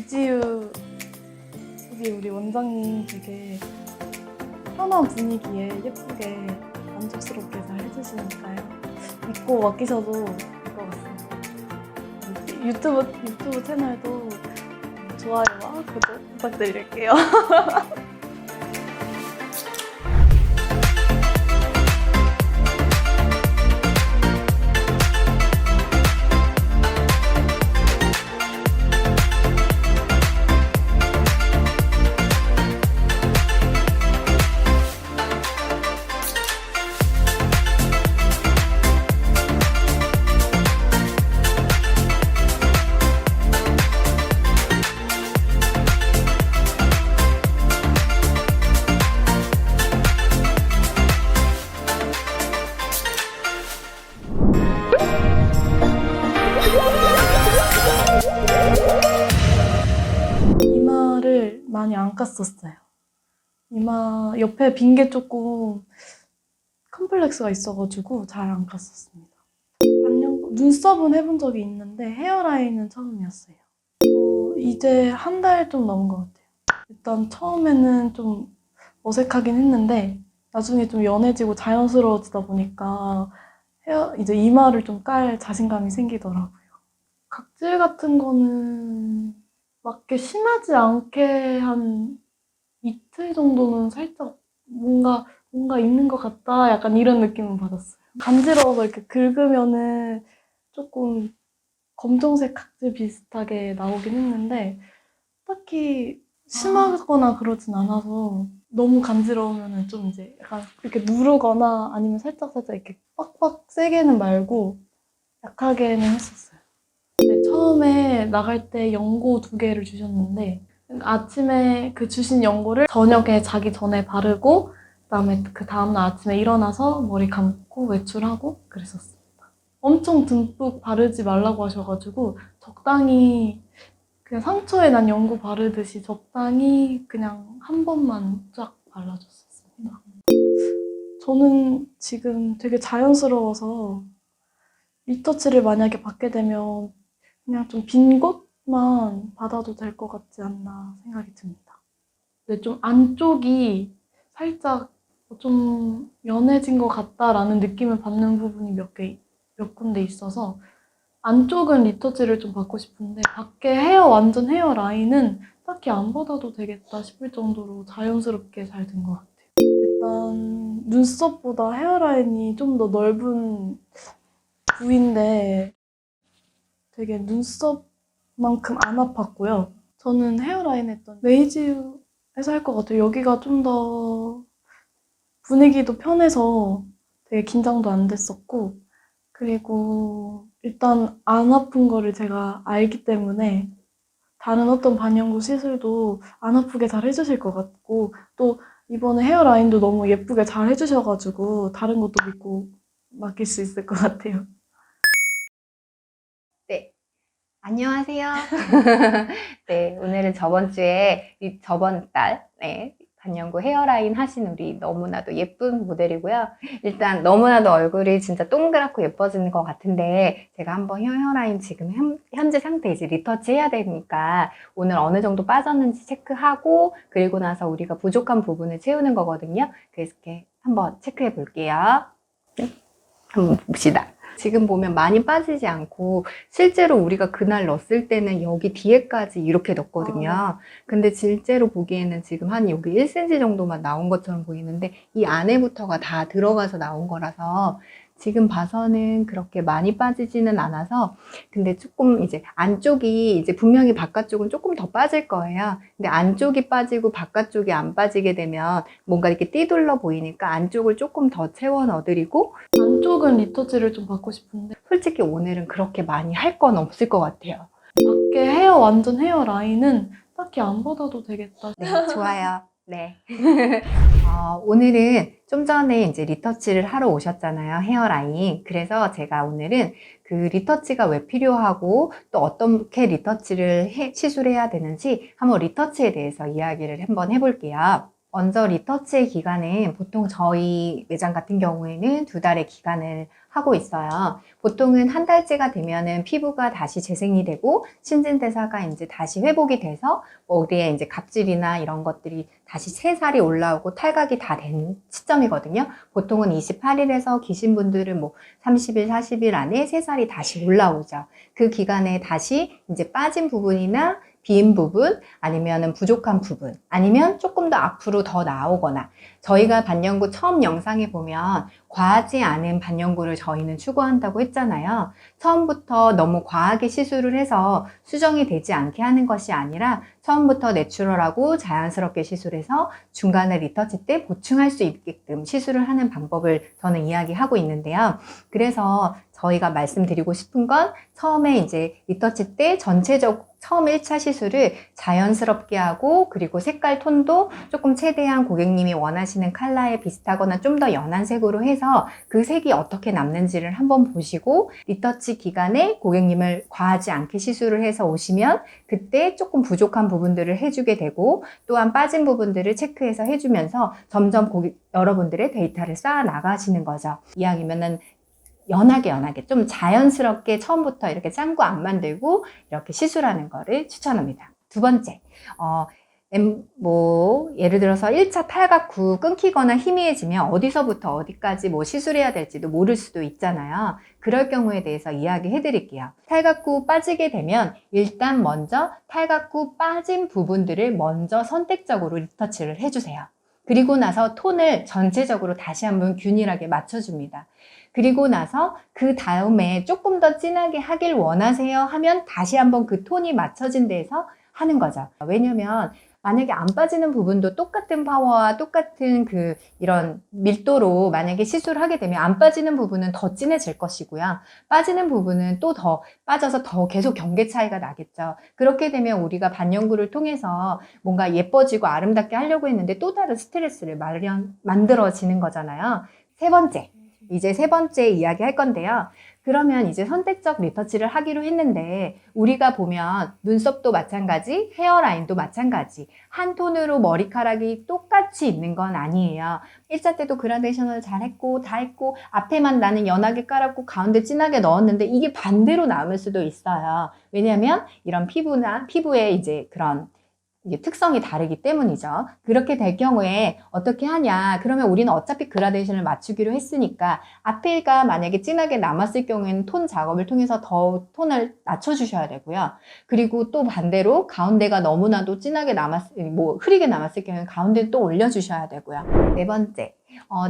이지우 우리 원장님 되게 편한 분위기에 예쁘게 만족스럽게 잘 해주시니까요. 믿고 맡기셔도 될 것 같습니다. 유튜브 채널도 좋아요와 구독 부탁드릴게요. 이마를 많이 안 깠었어요. 이마 옆에 빈 게 조금 컴플렉스가 있어가지고 잘 안 깠었습니다. 눈썹은 해본 적이 있는데 헤어라인은 처음이었어요. 이제 한 달 좀 넘은 것 같아요. 일단 처음에는 좀 어색하긴 했는데 나중에 좀 연해지고 자연스러워지다 보니까 이제 이마를 좀 깔 자신감이 생기더라고요. 각질 같은 거는 막 이렇게 심하지 않게 한 이틀 정도는 살짝 뭔가 있는 것 같다 약간 이런 느낌은 받았어요. 간지러워서 이렇게 긁으면은 조금 검정색 각질 비슷하게 나오긴 했는데 딱히 심하거나 그러진 않아서 너무 간지러우면은 좀 이제 약간 이렇게 누르거나 아니면 살짝 이렇게 빡빡 세게는 말고 약하게는 했었어요. 네, 처음에 나갈 때 연고 2개를 주셨는데 아침에 그 주신 연고를 저녁에 자기 전에 바르고 그다음에 그 다음날 아침에 일어나서 머리 감고 외출하고 그랬었습니다. 엄청 듬뿍 바르지 말라고 하셔가지고 적당히 그냥 상처에 난 연고 바르듯이 적당히 그냥 한 번만 쫙 발라줬었습니다. 저는 지금 되게 자연스러워서 리터치를 만약에 받게 되면 그냥 좀 빈 곳만 받아도 될 것 같지 않나 생각이 듭니다. 근데 좀 안쪽이 살짝 좀 연해진 것 같다라는 느낌을 받는 부분이 몇 군데 있어서 안쪽은 리터치를 좀 받고 싶은데 밖에 완전 헤어 라인은 딱히 안 받아도 되겠다 싶을 정도로 자연스럽게 잘 된 것 같아요. 일단 눈썹보다 헤어라인이 좀 더 넓은 부위인데 되게 눈썹만큼 안 아팠고요. 저는 헤어라인 했던 메이지우에서 할 것 같아요. 여기가 좀 더 분위기도 편해서 되게 긴장도 안 됐었고 그리고 일단 안 아픈 거를 제가 알기 때문에 다른 어떤 반영구 시술도 안 아프게 잘 해주실 것 같고 또 이번에 헤어라인도 너무 예쁘게 잘 해주셔가지고 다른 것도 믿고 맡길 수 있을 것 같아요. 네, 안녕하세요. 네, 오늘은 저번 달, 네, 반영구 헤어라인 하신 우리 너무나도 예쁜 모델이고요. 일단 너무나도 얼굴이 진짜 동그랗고 예뻐지는 것 같은데 제가 한번 헤어라인 지금 현재 상태 이제 리터치 해야 되니까 오늘 어느 정도 빠졌는지 체크하고 그리고 나서 우리가 부족한 부분을 채우는 거거든요. 그래서 이렇게 한번 체크해 볼게요. 네, 한번 봅시다. 지금 보면 많이 빠지지 않고 실제로 우리가 그날 넣었을 때는 여기 뒤에까지 이렇게 넣었거든요. 근데 실제로 보기에는 지금 한 여기 1cm 정도만 나온 것처럼 보이는데 이 안에부터가 다 들어가서 나온 거라서 지금 봐서는 그렇게 많이 빠지지는 않아서 근데 조금 이제 안쪽이 이제 분명히 바깥쪽은 조금 더 빠질 거예요. 근데 안쪽이 빠지고 바깥쪽이 안 빠지게 되면 뭔가 이렇게 띠둘러 보이니까 안쪽을 조금 더 채워 넣어드리고 안쪽은 리터치를 좀 받고 싶은데 솔직히 오늘은 그렇게 많이 할 건 없을 것 같아요. 밖에 완전 헤어 라인은 딱히 안 받아도 되겠다. 네, 좋아요. 네. 오늘은 좀 전에 이제 리터치를 하러 오셨잖아요. 헤어라인. 그래서 제가 오늘은 그 리터치가 왜 필요하고 또 어떻게 리터치를 시술해야 되는지 한번 리터치에 대해서 이야기를 한번 해볼게요. 먼저 리터치의 기간은 보통 저희 매장 같은 경우에는 2달의 기간을 하고 있어요. 보통은 한 달째가 되면은 피부가 다시 재생이 되고 신진대사가 이제 다시 회복이 돼서 머리에 이제 각질이나 이런 것들이 다시 새살이 올라오고 탈각이 다 된 시점이거든요. 보통은 28일에서 기신 분들은 뭐 30일, 40일 안에 새살이 다시 올라오죠. 그 기간에 다시 이제 빠진 부분이나 빈 부분, 아니면은 부족한 부분, 아니면 조금 더 앞으로 더 나오거나, 저희가 반영구 처음 영상에 보면 과하지 않은 반영구를 저희는 추구한다고 했잖아요. 처음부터 너무 과하게 시술을 해서 수정이 되지 않게 하는 것이 아니라 처음부터 내추럴하고 자연스럽게 시술해서 중간에 리터치 때 보충할 수 있게끔 시술을 하는 방법을 저는 이야기하고 있는데요. 그래서 저희가 말씀드리고 싶은 건 처음에 이제 리터치 때 처음 1차 시술을 자연스럽게 하고, 그리고 색깔 톤도 조금 최대한 고객님이 원하시는 컬러에 비슷하거나 좀 더 연한 색으로 해서 그 색이 어떻게 남는지를 한번 보시고, 리터치 기간에 고객님을 과하지 않게 시술을 해서 오시면 그때 조금 부족한 부분들을 해주게 되고, 또한 빠진 부분들을 체크해서 해주면서 점점 여러분들의 데이터를 쌓아 나가시는 거죠. 이왕이면은 연하게 좀 자연스럽게 처음부터 이렇게 짠 거 안 만들고 이렇게 시술하는 거를 추천합니다. 두 번째, 예를 들어서 1차 탈각 후 끊기거나 희미해지면 어디서부터 어디까지 시술해야 될지도 모를 수도 있잖아요. 그럴 경우에 대해서 이야기해 드릴게요. 탈각 후 빠지게 되면 일단 먼저 탈각 후 빠진 부분들을 먼저 선택적으로 리터치를 해주세요. 그리고 나서 톤을 전체적으로 다시 한번 균일하게 맞춰줍니다. 그리고 나서 그 다음에 조금 더 진하게 하길 원하세요 하면 다시 한번 그 톤이 맞춰진 데에서 하는 거죠. 왜냐면 만약에 안 빠지는 부분도 똑같은 파워와 똑같은 이런 밀도로 만약에 시술을 하게 되면 안 빠지는 부분은 더 진해질 것이고요. 빠지는 부분은 또 더 빠져서 더 계속 경계 차이가 나겠죠. 그렇게 되면 우리가 반영구를 통해서 뭔가 예뻐지고 아름답게 하려고 했는데 또 다른 스트레스를 만들어지는 거잖아요. 이제 세 번째 이야기 할 건데요. 그러면 이제 선택적 리터치를 하기로 했는데, 우리가 보면 눈썹도 마찬가지, 헤어라인도 마찬가지, 한 톤으로 머리카락이 똑같이 있는 건 아니에요. 1차 때도 그라데이션을 잘 했고 다 했고 앞에만 나는 연하게 깔았고 가운데 진하게 넣었는데 이게 반대로 나올 수도 있어요. 왜냐면 이런 피부의 이제 그런 이게 특성이 다르기 때문이죠. 그렇게 될 경우에 어떻게 하냐? 그러면 우리는 어차피 그라데이션을 맞추기로 했으니까 앞에가 만약에 진하게 남았을 경우에는 톤 작업을 통해서 더 톤을 낮춰주셔야 되고요. 그리고 또 반대로 가운데가 너무나도 진하게 흐리게 남았을 경우에는 가운데를 또 올려주셔야 되고요.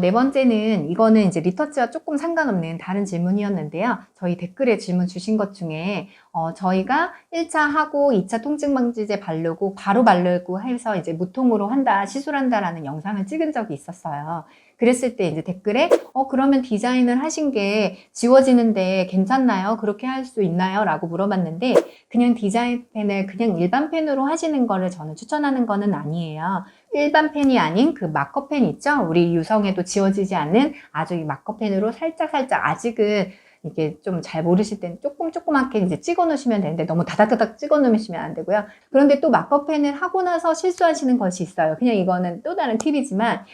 네 번째는 이거는 이제 리터치와 조금 상관없는 다른 질문이었는데요. 저희 댓글에 질문 주신 것 중에 저희가 1차 하고 2차 통증 방지제 바르고 바로 바르고 해서 이제 무통으로 시술한다라는 영상을 찍은 적이 있었어요. 그랬을 때 이제 댓글에 그러면 디자인을 하신 게 지워지는데 괜찮나요? 그렇게 할 수 있나요? 라고 물어봤는데, 그냥 디자인 펜을 그냥 일반 펜으로 하시는 거를 저는 추천하는 거는 아니에요. 일반 펜이 아닌 그 마커펜 있죠? 우리 유성에도 지워지지 않는 아주 이 마커펜으로 살짝 아직은 이게 좀 잘 모르실 때는 조그맣게 이제 찍어 놓으시면 되는데 너무 다닥다닥 찍어 놓으시면 안 되고요. 그런데 또 마커펜을 하고 나서 실수하시는 것이 있어요. 그냥 이거는 또 다른 팁이지만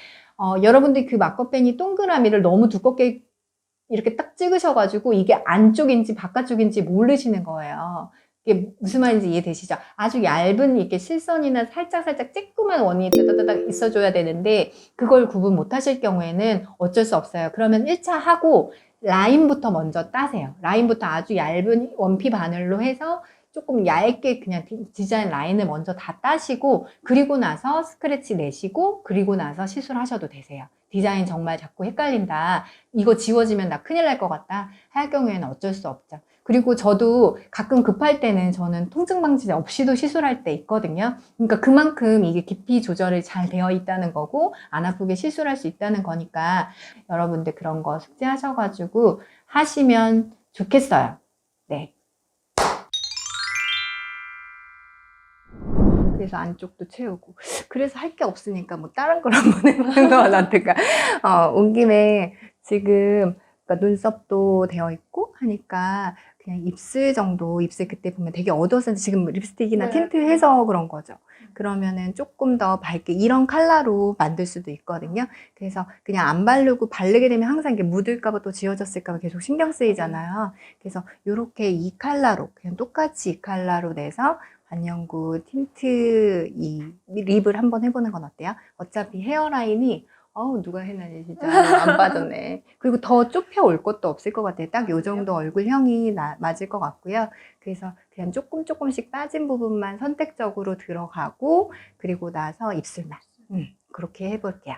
여러분들이 그 마커펜이 동그라미를 너무 두껍게 이렇게 딱 찍으셔가지고 이게 안쪽인지 바깥쪽인지 모르시는 거예요. 이게 무슨 말인지 이해되시죠? 아주 얇은 이렇게 실선이나 살짝 쬐끄만 원이 따다다닥 있어줘야 되는데 그걸 구분 못 하실 경우에는 어쩔 수 없어요. 그러면 1차 하고 라인부터 먼저 따세요. 라인부터 아주 얇은 원피 바늘로 해서 조금 얇게 그냥 디자인 라인을 먼저 다 따시고, 그리고 나서 스크래치 내시고, 그리고 나서 시술하셔도 되세요. 디자인 정말 자꾸 헷갈린다, 이거 지워지면 나 큰일 날 것 같다 할 경우에는 어쩔 수 없죠. 그리고 저도 가끔 급할 때는 저는 통증 방지제 없이도 시술할 때 있거든요. 그러니까 그만큼 이게 깊이 조절이 잘 되어 있다는 거고 안 아프게 시술할 수 있다는 거니까 여러분들 그런 거 숙지하셔가지고 하시면 좋겠어요. 네. 그래서 안쪽도 채우고, 그래서 할 게 없으니까 뭐 다른 걸 한번 해보는 건 어떨까. 온 김에 지금 그러니까 눈썹도 되어 있고 하니까 그냥 입술 그때 보면 되게 어두웠는데 지금 립스틱이나 네. 틴트 해서 그런 거죠. 그러면은 조금 더 밝게 이런 컬러로 만들 수도 있거든요. 그래서 그냥 안 바르고 바르게 되면 항상 이게 묻을까봐 또 지워졌을까봐 계속 신경 쓰이잖아요. 그래서 이렇게 이 컬러로 그냥 똑같이 이 컬러로 내서 반영구 틴트 이 립을 한번 해보는 건 어때요? 어차피 헤어라인이 누가 해놨니 진짜 안 빠졌네. 그리고 더 좁혀 올 것도 없을 것 같아요. 딱 요 정도 얼굴형이 맞을 것 같고요. 그래서 그냥 조금씩 빠진 부분만 선택적으로 들어가고 그리고 나서 입술만 그렇게 해볼게요.